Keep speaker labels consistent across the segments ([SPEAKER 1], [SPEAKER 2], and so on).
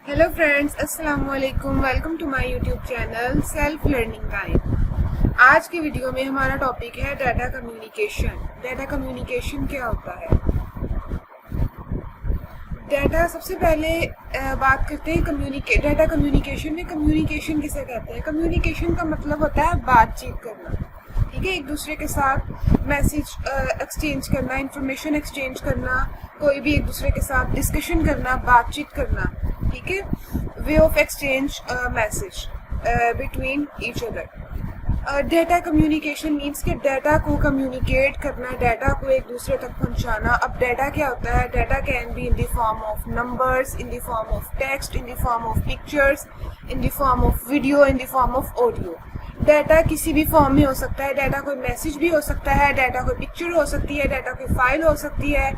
[SPEAKER 1] Hello friends, अस्सलाम वालेकुम। Welcome to my YouTube channel self learning time. आज की वीडियो में हमारा टॉपिक है डाटा कम्युनिकेशन। डाटा कम्युनिकेशन क्या होता है? डाटा सबसे पहले बात करते हैं डाटा कम्युनिकेशन में। कम्युनिकेशन किसे कहते हैं? कम्युनिकेशन का मतलब होता है बातचीत करना। ठीक है, एक दूसरे के साथ मैसेज एक्सचेंज करना, इंफॉर्मेशन एक्सचेंज करना, कोई भी एक दूसरे के साथ डिस्कशन करना, बातचीत करना। ठीक है, way of exchange message between each other. Data communication means कि डाटा को कम्युनिकेट करना, डाटा को एक दूसरे तक पहुंचाना। अब डाटा क्या होता है? Data can be in the form of numbers, in the form of text, in the form of pictures, in the form of video, in the form of audio. Data किसी भी फॉर्म में हो सकता है। Data कोई message भी हो सकता है, डाटा कोई पिक्चर हो सकती है, डाटा कोई फाइल हो सकती है,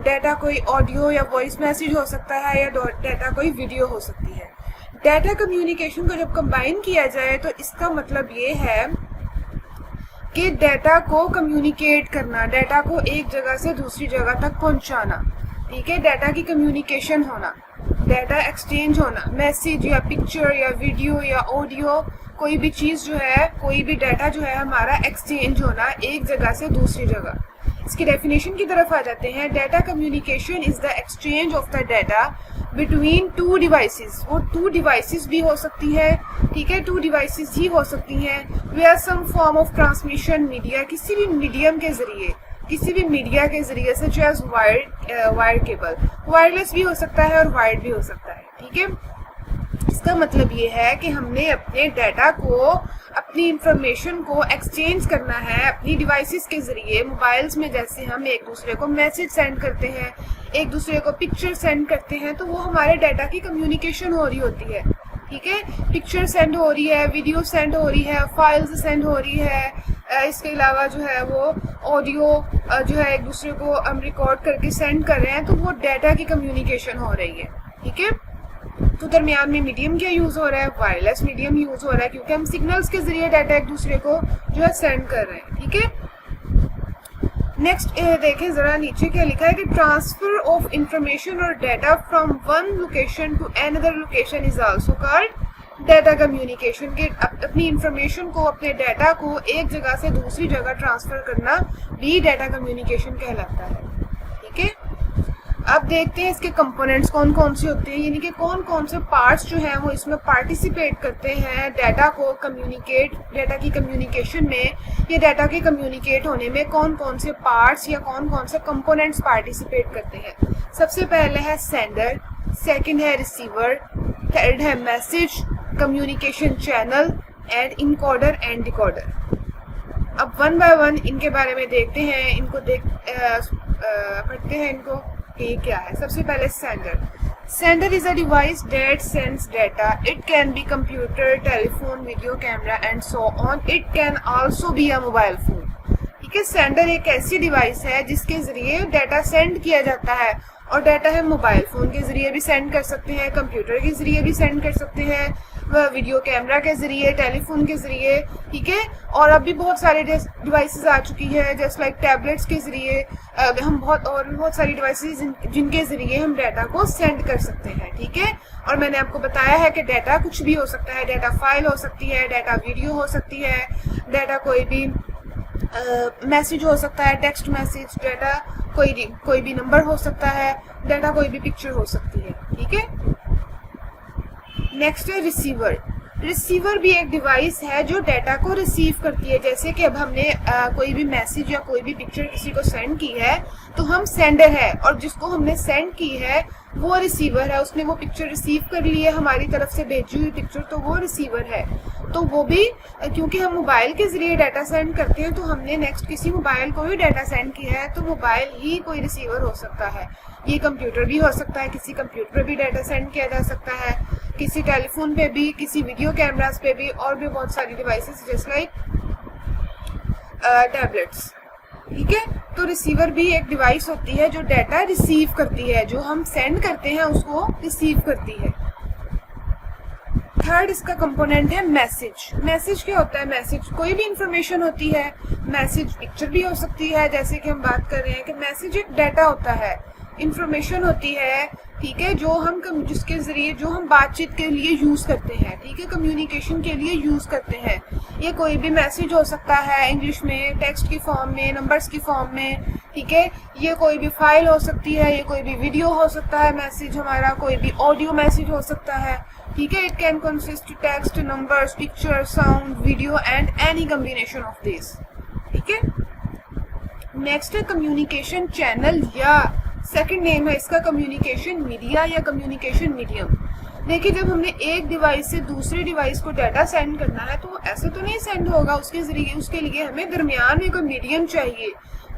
[SPEAKER 1] डाटा कोई ऑडियो या वॉइस मैसेज हो सकता है, या डाटा कोई वीडियो हो सकती है। डाटा कम्युनिकेशन को जब कंबाइन किया जाए तो इसका मतलब ये है कि डाटा को कम्युनिकेट करना, डाटा को एक जगह से दूसरी जगह तक पहुंचाना। ठीक है, डाटा की कम्युनिकेशन होना, डाटा एक्सचेंज होना, मैसेज या पिक्चर या वीडियो या ऑडियो, कोई भी चीज जो है, कोई भी डाटा जो है हमारा एक्सचेंज होना एक जगह से दूसरी जगह। इसकी डेफिनेशन की तरफ आ जाते हैं। Data communication is the exchange of the data between two devices. वो टू डिवाइसेस भी हो सकती है। ठीक है, टू डिवाइसेस ही हो सकती हैं। We are some form of transmission media, किसी भी मीडियम के जरिए, किसी भी मीडिया के जरिए, such as wire cable. Wireless भी हो सकता है और वायर्ड भी हो सकता है। ठीक है, इसका मतलब ये है कि हमने अपने डाटा को, अपनी इंफॉर्मेशन को एक्सचेंज करना है अपनी डिवाइसेस के जरिए। मोबाइल्स में जैसे हम एक दूसरे को मैसेज सेंड करते हैं, एक दूसरे को पिक्चर सेंड करते हैं, तो वो हमारे डाटा की कम्युनिकेशन हो रही होती है। ठीक है, पिक्चर सेंड हो रही है, वीडियो सेंड हो रही है, फाइल्स सेंड हो रही है। इसके अलावा जो है वो ऑडियो जो है एक दूसरे को हम रिकॉर्ड करके सेंड कर रहे हैं, तो वो डाटा की कम्युनिकेशन हो रही है। ठीक है, तो दरमियान में मीडियम क्या यूज हो रहा है? वायरलेस मीडियम यूज हो रहा है, क्योंकि हम सिग्नल्स के जरिए डाटा एक दूसरे को जो है सेंड कर रहे हैं। ठीक है, नेक्स्ट देखें जरा नीचे क्या लिखा है कि ट्रांसफर ऑफ इंफॉर्मेशन और data from one location to another location is also called data communication. के अपनी इंफॉर्मेशन को, अपने डाटा को एक जगह से दूसरी जगह ट्रांसफर करना भी डाटा कम्युनिकेशन कहलाता है। ठीक है, अब देखते हैं इसके कंपोनेंट्स कौन कौन से होते हैं, यानी कि कौन कौन से पार्ट्स जो हैं वो इसमें पार्टिसिपेट करते हैं डाटा को कम्युनिकेट, डाटा की कम्युनिकेशन में, या डाटा के कम्युनिकेट होने में कौन कौन से पार्ट्स या कौन कौन से कंपोनेंट्स पार्टिसिपेट करते हैं। सबसे पहले है सेंडर, सेकंड है रिसीवर, थर्ड है message communication channel, and encoder and decoder. अब वन बाय वन इनके बारे में देखते हैं, इनको पढ़ते हैं इनको ये क्या है। सबसे पहले sender. Sender is a device that sends data. It can B computer, telephone, video camera and so on. It can also be a mobile phone. ठीक है, सेंडर एक ऐसी डिवाइस है जिसके जरिए डाटा सेंड किया जाता है, और डाटा हम मोबाइल फोन के जरिए भी सेंड कर सकते हैं, कंप्यूटर के जरिए भी सेंड कर सकते हैं, वीडियो कैमरा के जरिए, टेलीफोन के जरिए। ठीक है, और अब भी बहुत सारे डिवाइसेस आ चुकी है, जस्ट लाइक टैबलेट्स के जरिए हम बहुत सारी डिवाइसेस जिनके जरिए हम डाटा को सेंड कर सकते हैं। ठीक है, और मैंने आपको बताया है कि डाटा कुछ भी हो सकता है। डाटा फाइल हो सकती है, डाटा वीडियो हो सकती है, डाटा कोई भी मैसेज हो सकता है, टेक्स्ट मैसेज, डाटा कोई भी नंबर हो सकता है, डाटा कोई भी पिक्चर हो सकती है। ठीक है, नेक्स्ट है रिसीवर। रिसीवर भी एक डिवाइस है जो डाटा को रिसीव करती है। जैसे कि अब हमने कोई भी मैसेज या कोई भी पिक्चर किसी को सेंड की है, तो हम सेंडर है, और जिसको हमने सेंड की है वो रिसीवर है। उसने वो पिक्चर रिसीव कर ली है, हमारी तरफ से भेजी हुई पिक्चर, तो वो रिसीवर है। तो वो भी, क्योंकि हम मोबाइल के जरिए डाटा सेंड करते हैं, तो हमने नेक्स्ट किसी मोबाइल को भी डाटा सेंड किया है, तो मोबाइल ही कोई रिसीवर हो सकता है। ये कंप्यूटर भी हो सकता है, किसी कंप्यूटर पे भी डाटा सेंड किया जा सकता है, किसी टेलीफोन पे भी, किसी वीडियो कैमरास पे भी, और भी बहुत सारी डिवाइसेस जैसे लाइक टैबलेट्स। ठीक है, तो रिसीवर भी एक डिवाइस होती है जो डाटा रिसीव करती है, जो हम सेंड करते हैं उसको रिसीव करती है। थर्ड इसका कंपोनेंट है मैसेज। मैसेज क्या होता है? मैसेज कोई भी इंफॉर्मेशन होती है। मैसेज पिक्चर भी हो सकती है, जैसे कि हम बात कर रहे हैं कि मैसेज एक डाटा होता है, इंफॉर्मेशन होती है। ठीक है, जिसके जरिए जो हम बातचीत के लिए यूज करते हैं, ठीक है, कम्युनिकेशन के लिए यूज करते हैं। ये कोई भी मैसेज हो सकता है इंग्लिश में, टेक्स्ट की फॉर्म में, नंबर्स की फॉर्म में, ठीक है, ये कोई भी फाइल हो सकती है, ये कोई भी वीडियो हो सकता है, मैसेज हमारा कोई भी ऑडियो मैसेज हो सकता है, ठीक है। It can consist text, numbers, picture, sound, video and any combination of this, ठीक है। नेक्स्ट है कम्युनिकेशन चैनल, या सेकंड नेम है इसका कम्युनिकेशन मीडिया या कम्युनिकेशन मीडियम। देखिए, जब हमने एक डिवाइस से दूसरे डिवाइस को डाटा सेंड करना है तो वो ऐसे तो नहीं सेंड होगा, उसके लिए हमें दरमियान में कोई मीडियम चाहिए।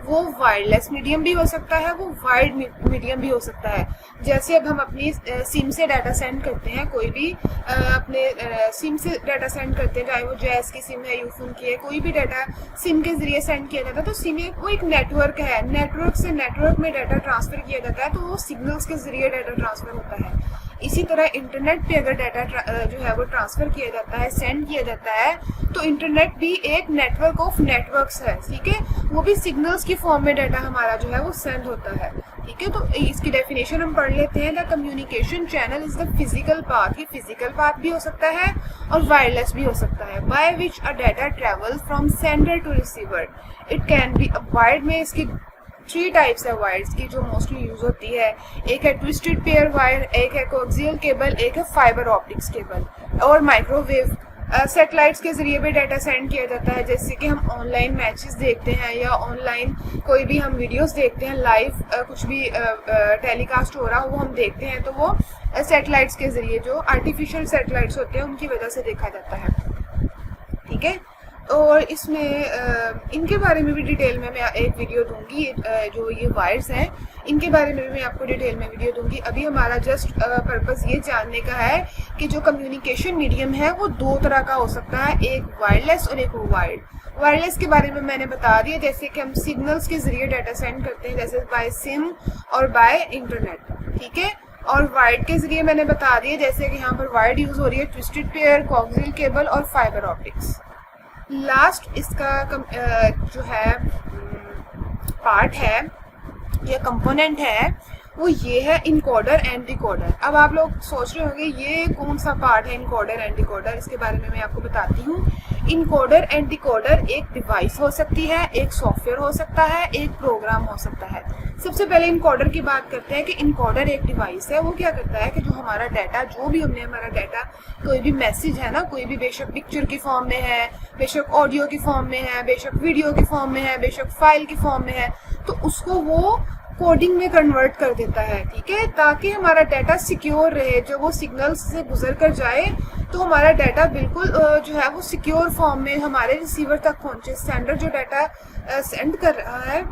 [SPEAKER 1] वो वायरलेस मीडियम भी हो सकता है, वो वायर्ड मीडियम भी हो सकता है। जैसे अब हम अपनी सिम से डाटा सेंड करते हैं, कोई भी अपने सिम से डाटा सेंड करते हैं, चाहे वो जैस की सिम है, यूफोन की है, कोई भी डाटा सिम के जरिए सेंड किया जाता है तो सिम वो एक नेटवर्क है, नेटवर्क से नेटवर्क में डाटा ट्रांसफर किया जाता है, तो वो सिग्नल्स के जरिए डाटा ट्रांसफर होता है। इसी तरह इंटरनेट पे अगर डाटा जो है वो ट्रांसफर किया जाता है, सेंड किया जाता है, तो इंटरनेट भी एक नेटवर्क ऑफ नेटवर्क्स है, ठीक है, वो भी सिग्नल्स की फॉर्म में डाटा हमारा जो है वो सेंड होता है, ठीक है। तो इसकी डेफिनेशन हम पढ़ लेते हैं। The communication channel is the physical path, ये फिजिकल पाथ भी हो सकता है और वायरलेस भी हो सकता है, by which a data travel from sender to receiver. It can be wired में इसकी 3 टाइप्स है वायर्स की जो मोस्टली यूज होती है। एक है ट्विस्टेड पेयर वायर, एक है कोएक्सियल केबल, एक है फाइबर ऑप्टिक्स केबल और माइक्रोवेव सैटेलाइट्स के जरिए भी डाटा सेंड किया जाता है। जैसे कि हम ऑनलाइन मैचेस देखते हैं या ऑनलाइन कोई भी हम वीडियोस देखते हैं, लाइव कुछ भी टेलीकास्ट हो रहा हो वो हम देखते हैं, तो वो सैटेलाइट्स के जरिए, जो आर्टिफिशियल सैटेलाइट्स होते हैं उनकी वजह से देखा जाता है, ठीक है। और इसमें इनके बारे में भी डिटेल में मैं एक वीडियो दूंगी, जो ये वायर्स हैं इनके बारे में भी मैं आपको डिटेल में वीडियो दूंगी। अभी हमारा जस्ट पर्पस ये जानने का है कि जो कम्युनिकेशन मीडियम है वो 2 तरह का हो सकता है, एक वायरलेस और एक वायर्ड। वायरलेस के बारे में मैंने बता दिया, जैसे कि हम सिग्नल्स के जरिए डाटा सेंड करते हैं, जैसे बाय सिम और बाय इंटरनेट, ठीक है। और वायर्ड के जरिए मैंने बता दिया, जैसे कि यहाँ पर वायर्ड यूज हो रही है ट्विस्टेड पेयर, कोएक्सियल केबल और फाइबर ऑप्टिक्स। लास्ट इसका जो है पार्ट है या कंपोनेंट है वो ये है इनकोडर एंड डिकोडर। अब आप लोग सोच रहे होंगे ये कौन सा पार्ट है इनकोडर एंड डिकोडर, इसके बारे में मैं आपको बताती हूँ। इनकोडर एंड डिकोडर एक डिवाइस हो सकती है, एक सॉफ्टवेयर हो सकता है, एक प्रोग्राम हो सकता है। सबसे पहले इनकोडर की बात करते हैं कि इनकोडर एक डिवाइस है, वो क्या करता है कि जो हमारा डाटा, जो भी हमने हमारा डाटा, कोई भी मैसेज है ना, कोई भी बेशक पिक्चर की फॉर्म में है, बेशक ऑडियो की फॉर्म में है, बेशक वीडियो की फॉर्म में है, बेशक फाइल की फॉर्म में है, तो उसको वो कोडिंग में कन्वर्ट कर देता है, ठीक है, ताकि हमारा डाटा सिक्योर रहे। जो वो सिग्नल्स से गुजर कर जाए तो हमारा डाटा बिल्कुल जो है वो सिक्योर फॉर्म में हमारे रिसीवर तक पहुंचे। सेंडर जो डाटा सेंड कर रहा है,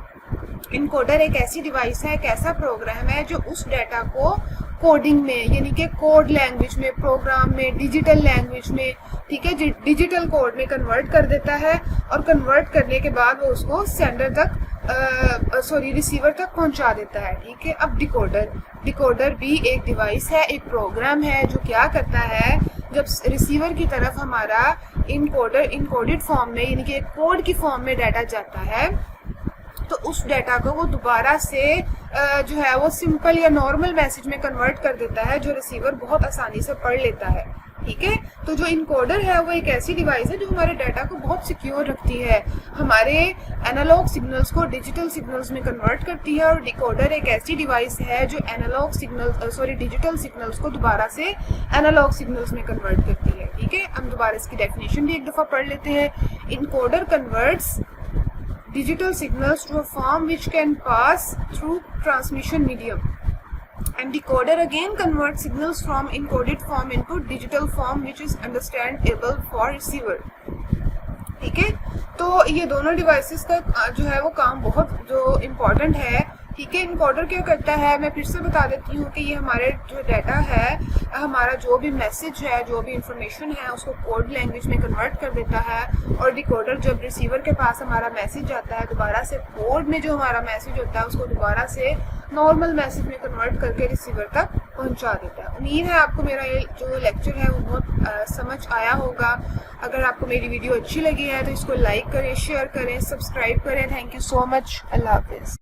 [SPEAKER 1] इनकोडर एक ऐसी डिवाइस है, एक ऐसा प्रोग्राम है जो उस डाटा को कोडिंग में, यानी कि कोड लैंग्वेज में, प्रोग्राम में, डिजिटल लैंग्वेज में, ठीक है, डिजिटल कोड में कन्वर्ट कर देता है, और कन्वर्ट करने के बाद वो उसको सेंडर तक रिसीवर तक पहुंचा देता है, ठीक है। अब डिकोडर भी एक डिवाइस है, एक प्रोग्राम है जो क्या करता है, जब रिसीवर की तरफ हमारा इनकोडेड फॉर्म में, यानी कि एक कोड की फॉर्म में डाटा जाता है, तो उस डाटा को वो दोबारा से जो है वो सिंपल या नॉर्मल मैसेज में कन्वर्ट कर देता है, जो रिसीवर बहुत आसानी से पढ़ लेता है, ठीक है। तो जो इनकोडर है वो एक ऐसी डिवाइस है जो हमारे डाटा को बहुत सिक्योर रखती है, हमारे एनालॉग सिग्नल्स को डिजिटल सिग्नल्स में कन्वर्ट करती है। और डिकोडर एक ऐसी डिवाइस है जो डिजिटल सिग्नल्स को दोबारा से एनालॉग सिग्नल्स में कन्वर्ट करती है, ठीक है। हम दोबारा इसकी डेफिनेशन भी एक दफा पढ़ लेते हैं। Encoder converts digital signals to a form which can pass through transmission medium, and decoder again converts signals from encoded form into digital form which is understandable for receiver, ठीक है। तो ये दोनों डिवाइसेस का जो है वो काम बहुत जो इम्पोर्टेंट है, ठीक है। इनकोडर क्या करता है, मैं फिर से बता देती हूँ कि ये हमारे जो डाटा है, हमारा जो भी मैसेज है, जो भी इंफॉर्मेशन है, उसको कोड लैंग्वेज में कन्वर्ट कर देता है। और डिकोडर जब रिसीवर के पास हमारा मैसेज आता है, दोबारा से कोड में जो हमारा मैसेज होता है उसको दोबारा से नॉर्मल मैसेज में कन्वर्ट करके रिसीवर तक पहुंचा देता है। उम्मीद है आपको मेरा ये जो लेक्चर है वो बहुत समझ आया होगा। अगर आपको मेरी वीडियो अच्छी लगी है तो इसको लाइक करें, शेयर करें, सब्सक्राइब करें। Thank you so much. अल्लाह हाफिज़।